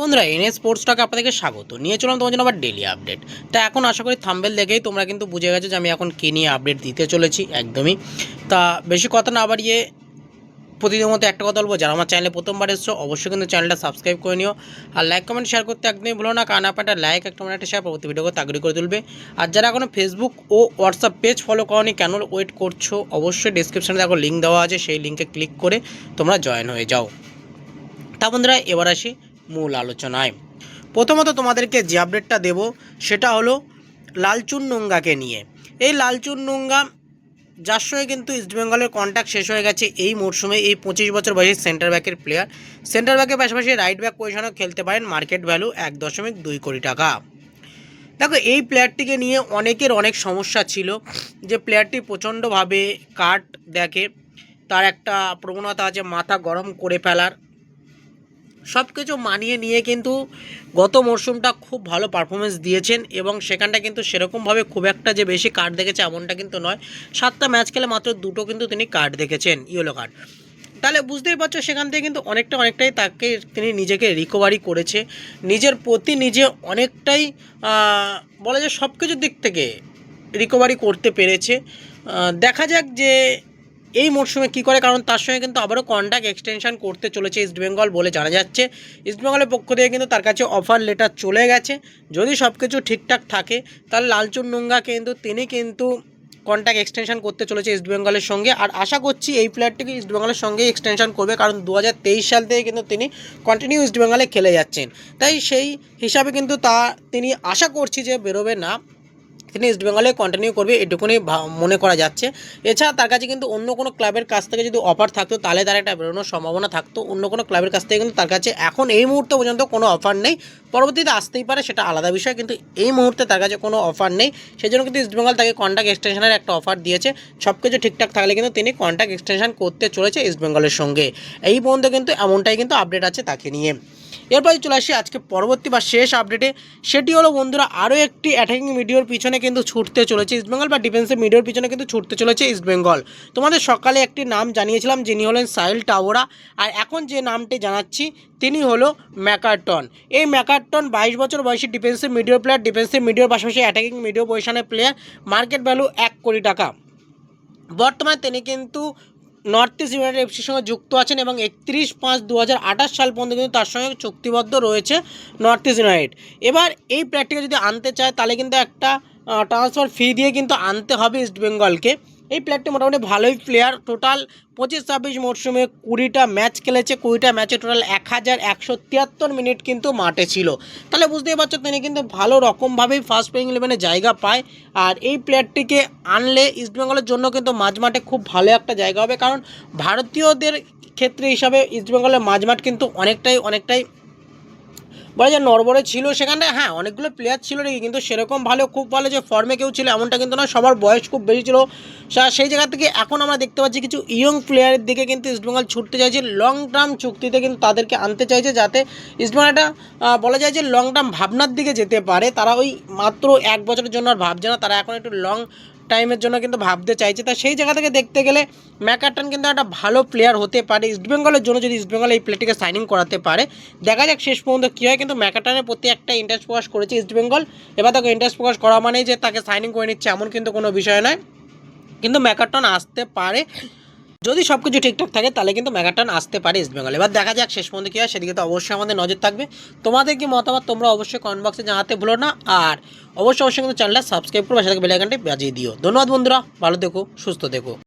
বন্ধুরা এনএস স্পোর্টসটাকে আপনাদেরকে স্বাগত নিয়ে চললাম তোমার জন্য আবার ডেলি আপডেট। তা এখন আশা করি থাম্বনেল দেখেই তোমরা কিন্তু বুঝে গেছো যে আমি এখন কী নিয়ে আপডেট দিতে চলেছি একদমই। তা বেশি কথা না বাড়িয়ে প্রতিদিনের মতো একটা কথা বলবো, যারা আমার চ্যানেলে প্রথমবার এসছো অবশ্যই কিন্তু চ্যানেলটা সাবস্ক্রাইব করে নিও, আর লাইক কমেন্ট শেয়ার করতে একদমই ভুলো না, কারণ আপনার লাইক একটা একটা শেয়ার পরবর্তী ভিডিওকে তাগড়ি করে তুলবে। আর যারা এখনও ফেসবুক ও হোয়াটসঅ্যাপ পেজ ফলো করোনি, কেন ওয়েট করছো? অবশ্যই ডিসক্রিপশানে দেখো লিঙ্ক দেওয়া আছে, সেই লিঙ্কে ক্লিক করে তোমরা জয়েন হয়ে যাও। তা বন্ধুরা এবার আসি মূল আলোচনায়। প্রথমত তোমাদেরকে যে আপডেটটা দেব সেটা হলো লালচুন নোঙ্গাকে নিয়ে। এই লালচুন নোঙ্গা যার সঙ্গে কিন্তু ইস্টবেঙ্গলের কন্ট্যাক্ট শেষ হয়ে গেছে এই মরশুমে, এই 25 বছর বয়সী সেন্টার ব্যাকের প্লেয়ার। সেন্টার ব্যাকের পাশাপাশি রাইট ব্যাক পজিশনেও খেলতে পারেন, মার্কেট ভ্যালু 1.2 কোটি টাকা। দেখো এই প্লেয়ারটিকে নিয়ে অনেকের অনেক সমস্যা ছিল, যে প্লেয়ারটি প্রচণ্ডভাবে কাট দেখে, তার একটা প্রবণতা আছে মাথা গরম করে ফেলার। সব কিছু মানিয়ে নিয়ে কিন্তু গত মরশুমটা খুব ভালো পারফরমেন্স দিয়েছেন, এবং সেখানটা কিন্তু সেরকমভাবে খুব একটা যে বেশি কার্ড দেখেছে এমনটা কিন্তু নয়। 7টা ম্যাচ খেলে মাত্র 2টো কিন্তু তিনি কার্ড দেখেছেন, ইয়েলো কার্ড। তাহলে বুঝতেই পারছো সেখান থেকে কিন্তু অনেকটাই তাকে তিনি নিজেকে রিকভারি করেছে, নিজের প্রতি নিজে অনেকটাই বলা যায় সব কিছুর দিক থেকে রিকভারি করতে পেরেছে। দেখা যাক যে এই মরশুমে কী করে, কারণ তার সঙ্গে কিন্তু আবারও কন্ট্রাক্ট এক্সটেনশন করতে চলেছে ইস্টবেঙ্গল বলে জানা যাচ্ছে। ইস্টবেঙ্গলের পক্ষ থেকে কিন্তু তার কাছে অফার লেটার চলে গেছে। যদি সব কিছু ঠিকঠাক থাকে তাহলে লালচুন নোঙ্গা তিনি কিন্তু কন্ট্রাক্ট এক্সটেনশন করতে চলেছে ইস্টবেঙ্গলের সঙ্গে। আর আশা করছি এই প্লেয়ারটিকে ইস্টবেঙ্গলের সঙ্গে এক্সটেনশন করবে, কারণ 2023 সাল থেকে কিন্তু তিনি কন্টিনিউ ইস্টবেঙ্গলে খেলে যাচ্ছেন। তাই সেই হিসাবে কিন্তু তিনি আশা করছি যে বেরোবে না, তিনি ইস্টবেঙ্গলে কন্টিনিউ করবে, এটুকুনি মনে করা যাচ্ছে। এছাড়া তার কাছে কিন্তু অন্য কোনো ক্লাবের কাছ থেকে যদি অফার থাকতো তাহলে তার একটা বেরোনোর সম্ভাবনা থাকতো। অন্য কোনো ক্লাবের কাছ থেকে কিন্তু তার কাছে এখন এই মুহূর্তে পর্যন্ত কোনো অফার নেই। পরবর্তীতে আসতেই পারে, সেটা আলাদা বিষয়, কিন্তু এই মুহূর্তে তার কাছে কোনো অফার নেই। সেই জন্য কিন্তু ইস্টবেঙ্গল তাকে কন্ট্রাক্ট এক্সটেনশনের একটা অফার দিয়েছে। সব কিছু ঠিকঠাক থাকলে কিন্তু তিনি কন্ট্রাক্ট এক্সটেনশন করতে চলেছে ইস্টবেঙ্গলের সঙ্গে। এই পর্যন্ত কিন্তু এমনটাই কিন্তু আপডেট আছে তাকে নিয়ে। এরপরে চলে আসি আজকে পরবর্তী বা শেষ আপডেটে। সেটি হলো বন্ধুরা আরও একটি অ্যাটাকিং মিডিওর পিছনে কিন্তু ছুটতে চলেছে ইস্টবেঙ্গল, বা ডিফেন্সিভ মিডিওর পিছনে কিন্তু ছুটতে চলেছে ইস্টবেঙ্গল। তোমাদের সকালে একটি নাম জানিয়েছিলাম, যিনি হলেন সাহিল টাওরা, আর এখন যে নামটি জানাচ্ছি তিনি হলো ম্যাকারটন। এই ম্যাকারটন 22 বছর বয়সী ডিফেন্সিভ মিডিও প্লেয়ার, ডিফেন্সিভ মিডিওর পাশাপাশি অ্যাটাকিং মিডিও পজিশনের প্লেয়ার, মার্কেট ভ্যালু 1 কোটি টাকা। বর্তমানে তিনি কিন্তু নর্থ ইস্ট ইউনাইটেড এফসির সঙ্গে যুক্ত আছেন, এবং 31/5/2028 সাল পর্যন্ত কিন্তু তার সঙ্গে চুক্তিবদ্ধ রয়েছে নর্থ ইস্ট ইউনাইটেড। এবার এই প্লেয়ারটিকে যদি আনতে চায় তাহলে কিন্তু একটা ট্রান্সফার ফি দিয়ে কিন্তু আনতে হবে ইস্টবেঙ্গলকে। এই প্লেয়ারটি মোটামুটি ভালোই প্লেয়ার, টোটাল 25-26 মরশুমে 20টা ম্যাচ খেলেছে, 20টা ম্যাচে টোটাল 1173 মিনিট কিন্তু মাঠে ছিল। তাহলে বুঝতেই পারছো তিনি কিন্তু ভালো রকমভাবেই ফার্স্ট প্লেইং ইলেভেনে জায়গা পায়। আর এই প্লেয়ারটিকে আনলে ইস্টবেঙ্গলের জন্য কিন্তু মাঝমাঠে খুব ভালো একটা জায়গা হবে, কারণ ভারতীয়দের ক্ষেত্রে হিসাবে ইস্টবেঙ্গলের মাঝমাঠ কিন্তু অনেকটাই বলা যায় নড়বড়ে ছিল। সেখানে হ্যাঁ অনেকগুলো প্লেয়ার ছিল নাকি, কিন্তু সেরকম খুব ভালো যে ফর্মে কেউ ছিল এমনটা কিন্তু না, সবার বয়স খুব বেশি ছিল। সেই জায়গা থেকে এখন আমরা দেখতে পাচ্ছি কিছু ইয়ং প্লেয়ারের দিকে কিন্তু ইস্টবেঙ্গল ছুটতে চাইছে, লং টার্ম চুক্তিতে কিন্তু তাদেরকে আনতে চাইছে, যাতে ইস্টবেঙ্গল একটা বলা যায় যে লং টার্ম ভাবনার দিকে যেতে পারে। তারা ওই মাত্র 1 বছরের জন্য আর ভাবছে না, তারা এখন একটু লং টাইমের জন্য কিন্তু ভাবতে চাইছে। তা সেই জায়গা থেকে দেখতে গেলে ম্যাকারটন কিন্তু একটা ভালো প্লেয়ার হতে পারে ইস্টবেঙ্গলের জন্য, যদি ইস্টবেঙ্গল এই প্লেয়ারটিকে সাইনিং করাতে পারে। দেখা যাক শেষ পর্যন্ত কী হয়, কিন্তু ম্যাকারটনের প্রতি একটা ইন্টারেস্ট প্রকাশ করেছে ইস্টবেঙ্গল। এবার তাকে ইন্টারেস্ট প্রকাশ করা মানেই যে তাকে সাইনিং করে নিচ্ছে এমন কিন্তু কোনো বিষয় নয়, কিন্তু ম্যাকারটন আসতে পারে। যদি সব কিছু ঠিকঠাক থাকে তাহলে কিন্তু ম্যাকারটন আসতে পারে ইস্টবেঙ্গল। এবার দেখা যাক শেষ পর্যন্ত কী হয়, সেদিকে তো অবশ্যই আমাদের নজর থাকবে। তোমাদের কি মতামত তোমরা অবশ্যই কমেন্ট বক্সে জানাতে ভুলো না, আর অবশ্যই কিন্তু চ্যানেলটা সাবস্ক্রাইব করে পাশে বেল আইকনটি বাজিয়ে দিও। ধন্যবাদ বন্ধুরা, ভালো থেকো, সুস্থ থেকো।